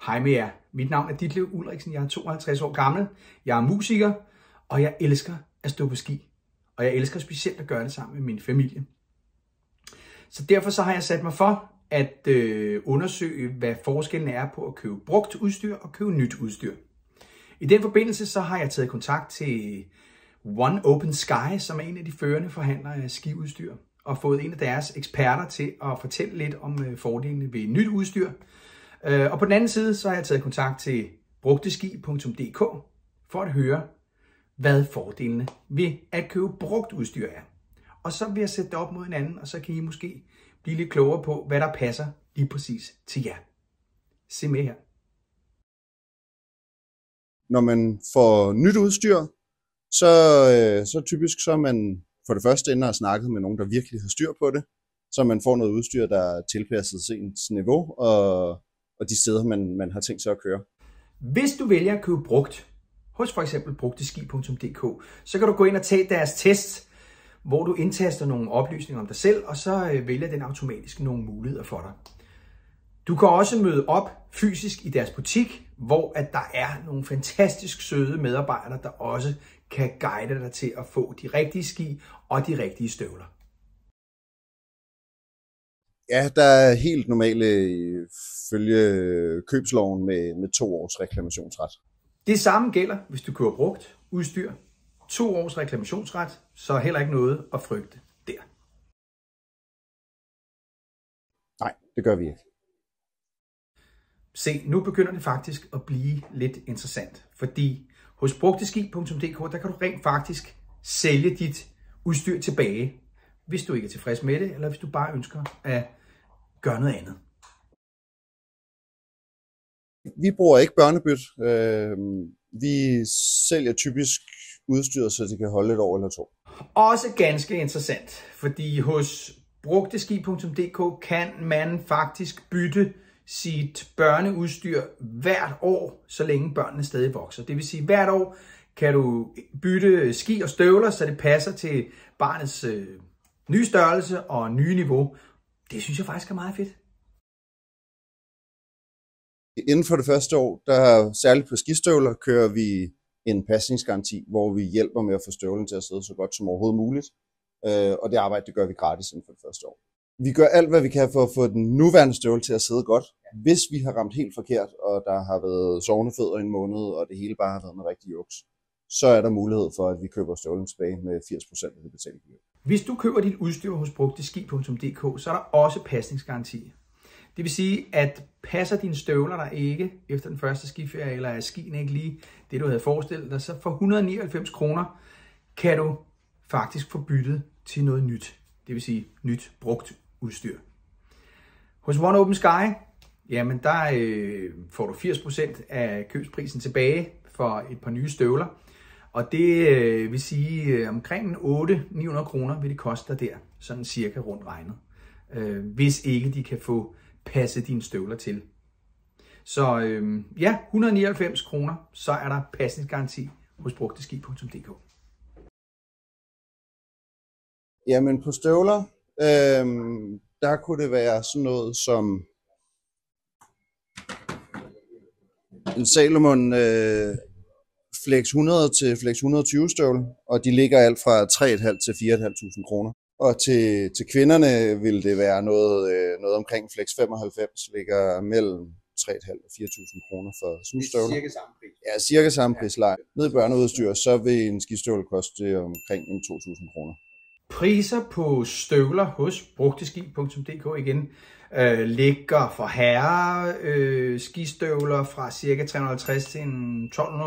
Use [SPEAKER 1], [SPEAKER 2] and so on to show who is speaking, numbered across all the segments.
[SPEAKER 1] Hej med jer. Mit navn er Ditlev Ulriksen. Jeg er 52 år gammel. Jeg er musiker, og jeg elsker at stå på ski. Og jeg elsker specielt at gøre det sammen med min familie. Så derfor så har jeg sat mig for at undersøge, hvad forskellen er på at købe brugt udstyr og købe nyt udstyr. I den forbindelse så har jeg taget kontakt til One Open Sky, som er en af de førende forhandlere af skiudstyr, og fået en af deres eksperter til at fortælle lidt om fordelene ved nyt udstyr. Og på den anden side så har jeg taget kontakt til brugteski.dk for at høre, hvad fordelene ved at købe brugt udstyr er. Og så vil jeg sætte det op mod hinanden, og så kan I måske blive lidt klogere på, hvad der passer lige præcis til jer. Se med her.
[SPEAKER 2] Når man får nyt udstyr, så typisk så er man for det første inde og snakket med nogen, der virkelig har styr på det, så man får noget udstyr, der er tilpasset ens niveau og de steder, man har tænkt sig at køre.
[SPEAKER 1] Hvis du vælger at købe brugt hos for eksempel brugteski.dk, så kan du gå ind og tage deres test, hvor du indtaster nogle oplysninger om dig selv, og så vælger den automatisk nogle muligheder for dig. Du kan også møde op fysisk i deres butik, hvor at der er nogle fantastisk søde medarbejdere, der også kan guide dig til at få de rigtige ski og de rigtige støvler.
[SPEAKER 2] Ja, der er helt normale følge købsloven med 2 års reklamationsret.
[SPEAKER 1] Det samme gælder, hvis du køber brugt udstyr. 2 års reklamationsret, så er heller ikke noget at frygte der.
[SPEAKER 2] Nej, det gør vi ikke.
[SPEAKER 1] Se, nu begynder det faktisk at blive lidt interessant, fordi hos brugteski.dk, der kan du rent faktisk sælge dit udstyr tilbage, hvis du ikke er tilfreds med det, eller hvis du bare ønsker at gøre noget andet.
[SPEAKER 2] Vi bruger ikke børnebyt. Vi sælger typisk udstyr, så det kan holde 1 år eller 2.
[SPEAKER 1] Også ganske interessant, fordi hos brugteski.dk kan man faktisk bytte sit børneudstyr hvert år, så længe børnene stadig vokser. Det vil sige, hvert år kan du bytte ski og støvler, så det passer til barnets nye størrelse og nye niveau. Det synes jeg faktisk er meget fedt.
[SPEAKER 2] Inden for det første år, der særligt på skistøvler, kører vi en pasningsgaranti, hvor vi hjælper med at få støvlen til at sidde så godt som overhovedet muligt. Og det arbejde, det gør vi gratis inden for det første år. Vi gør alt, hvad vi kan for at få den nuværende støvle til at sidde godt. Hvis vi har ramt helt forkert, og der har været sovende fødder i en måned, og det hele bare har været noget rigtig juks, så er der mulighed for, at vi køber støvlen tilbage med 80% af det betalte beløb.
[SPEAKER 1] Hvis du køber dit udstyr hos brugteski.dk, så er der også pasningsgaranti. Det vil sige, at passer dine støvler der ikke efter den første skiferie, eller er skien ikke lige det, du havde forestillet dig, så for 199 kroner kan du faktisk få byttet til noget nyt. Det vil sige nyt brugt udstyr. Hos One Open Sky, jamen der får du 80% af købsprisen tilbage for et par nye støvler. Og det vil sige omkring 800-900 kroner vil det koste dig der, sådan cirka rundt regnet. Hvis ikke de kan få passet dine støvler til. Så ja, 199 kroner, så er der pasningsgaranti hos brugteski.dk.
[SPEAKER 2] Jamen på støvler, der kunne det være sådan noget som en Salomon Flex 100 til Flex 120 støvle, og de ligger alt fra 3.500 til 4.500 kroner. Og til kvinderne vil det være noget omkring Flex 95, ligger mellem 3.500 og 4.000 kroner for sådan en støvle.
[SPEAKER 1] Cirka samme pris.
[SPEAKER 2] Ja, cirka samme prisleje. Nede i børneudstyr, så vil en skistøvle koste omkring 2.000 kroner.
[SPEAKER 1] Priser på støvler hos brugteski.dk igen ligger for herre skistøvler fra ca. 350 til 1.200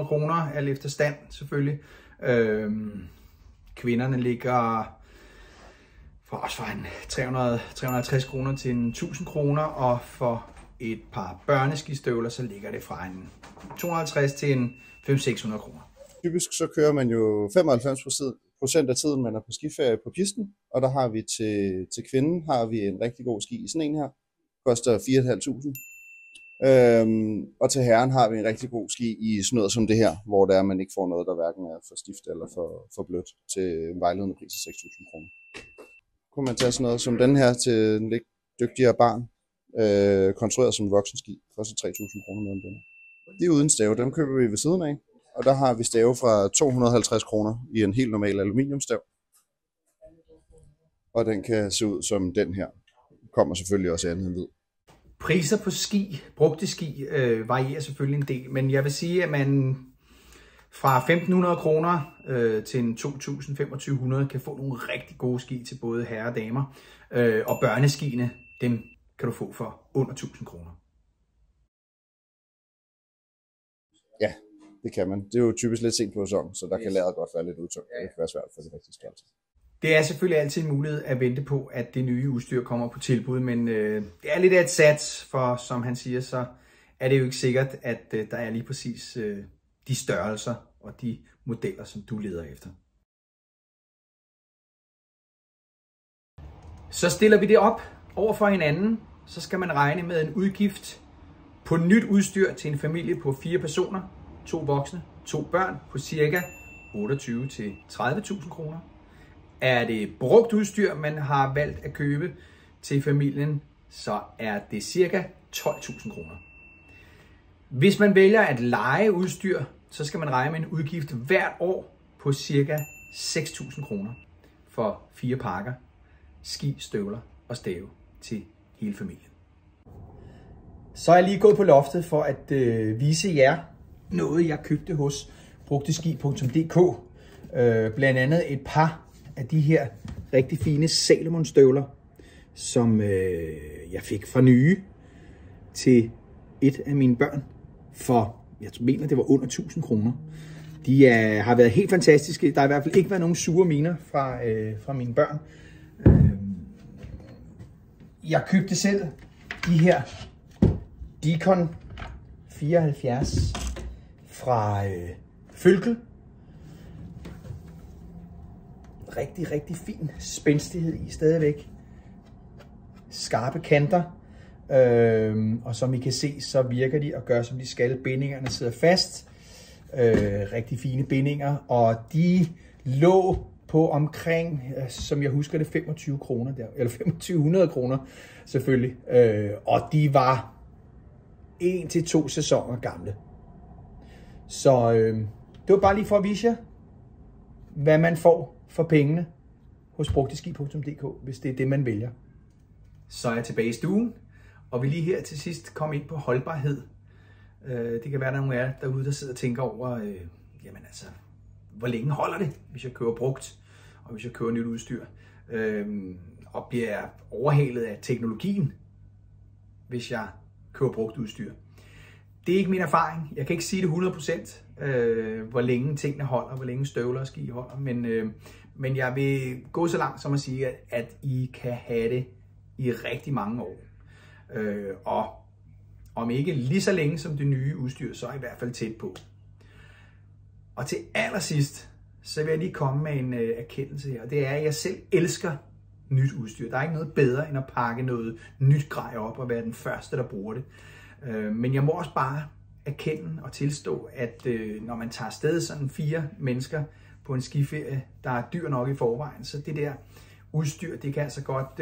[SPEAKER 1] kroner, alt efter stand selvfølgelig. Kvinderne ligger fra 350 kroner til 1.000 kroner, og for et par børneskistøvler, så ligger det fra 250 til 500-600 kroner.
[SPEAKER 2] Typisk så kører man jo 95% af tiden, man er på skiferie på pisten, og der har vi til kvinden har vi en rigtig god ski i sådan en her. Koster 4.500. Og til herren har vi en rigtig god ski i sådan noget som det her, hvor der man ikke får noget, der hverken er for stift eller for blødt, til en vejledende pris af 6.000 kroner. Kunne man tage sådan noget som den her til en lidt dygtigere barn, konstrueret som voksenski, koster 3.000 kroner mere end den. De er uden stave, dem køber vi ved siden af, og der har vi stave fra 250 kroner i en helt normal aluminiumstav. Og den kan se ud som den her. Kommer selvfølgelig også andet end hvid.
[SPEAKER 1] Priser på ski, brugte ski, varierer selvfølgelig en del, men jeg vil sige, at man fra 1.500 kroner til en 2.000-2.500 kan få nogle rigtig gode ski til både herrer og damer. Og børneskiene, dem kan du få for under 1.000 kroner.
[SPEAKER 2] Ja, det kan man. Det er jo typisk lidt sent på sæsonen, så der kan lærret godt være lidt udtømt. Det kan være svært for det rigtige størrelse.
[SPEAKER 1] Det er selvfølgelig altid en mulighed at vente på, at det nye udstyr kommer på tilbud, men det er lidt af et sats, for som han siger, så er det jo ikke sikkert, at der er lige præcis de størrelser og de modeller, som du leder efter. Så stiller vi det op over for hinanden, så skal man regne med en udgift på nyt udstyr til en familie på 4 personer, 2 voksne, 2 børn på ca. 28.000-30.000 kroner. Er det brugt udstyr, man har valgt at købe til familien, så er det ca. 12.000 kroner. Hvis man vælger at leje udstyr, så skal man regne med en udgift hvert år på ca. 6.000 kroner for 4 pakker ski, støvler og stave til hele familien. Så er jeg lige gået på loftet for at vise jer noget, jeg købte hos brugteski.dk. Blandt andet et par af de her rigtig fine Salomon støvler, som jeg fik fra nye til et af mine børn for, jeg mener det var under 1.000 kroner. De har været helt fantastiske. Der har i hvert fald ikke været nogen sure miner fra mine børn. Jeg købte selv de her Dicon 74 fra Følkel. Rigtig fin spændstighed i stadigvæk. Skarpe kanter. Og som I kan se, så virker de og gør som de skal. Bindingerne sidder fast. Rigtig fine bindinger. Og de lå på omkring, som jeg husker det, 25 kroner der. Eller 2500 kroner selvfølgelig. Og de var 1 til 2 sæsoner gamle. Så det var bare lige for at vise jer, hvad man får for pengene hos brugteski.dk, hvis det er det, man vælger. Så er jeg tilbage i stuen, og vi lige her til sidst komme ind på holdbarhed. Det kan være, der er nogle af jer derude, der sidder og tænker over, jamen altså, hvor længe holder det, hvis jeg køber brugt, og hvis jeg køber nyt udstyr, og bliver overhalet af teknologien, hvis jeg køber brugt udstyr. Det er ikke min erfaring. Jeg kan ikke sige det 100%, hvor længe tingene holder, hvor længe støvler og ski holder, men jeg vil gå så langt som at sige, at I kan have det i rigtig mange år. Og om ikke lige så længe som det nye udstyr, så er I hvert fald tæt på. Og til allersidst, så vil jeg lige komme med en erkendelse her, og det er, at jeg selv elsker nyt udstyr. Der er ikke noget bedre, end at pakke noget nyt grej op og være den første, der bruger det. Men jeg må også bare erkende og tilstå, at når man tager afsted sådan 4 mennesker på en skiferie, der er dyr nok i forvejen, så det der udstyr, det kan altså godt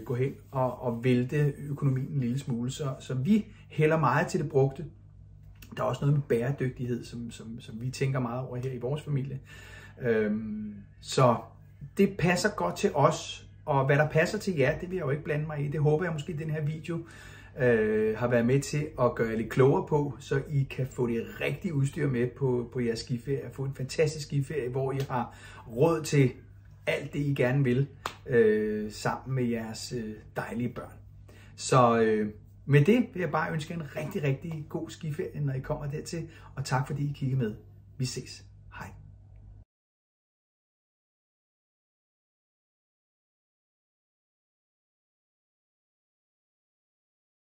[SPEAKER 1] gå hen og vælte økonomien en lille smule. Så vi hælder meget til det brugte. Der er også noget med bæredygtighed, som vi tænker meget over her i vores familie. Så det passer godt til os, og hvad der passer til jer, det vil jeg jo ikke blande mig i. Det håber jeg måske, at den her video har været med til at gøre jer lidt klogere på, så I kan få det rigtige udstyr med på jeres skiferie, få en fantastisk skiferie, hvor I har råd til alt det, I gerne vil, sammen med jeres dejlige børn. Så med det vil jeg bare ønske en rigtig god skiferie, når I kommer dertil, og tak fordi I kiggede med. Vi ses.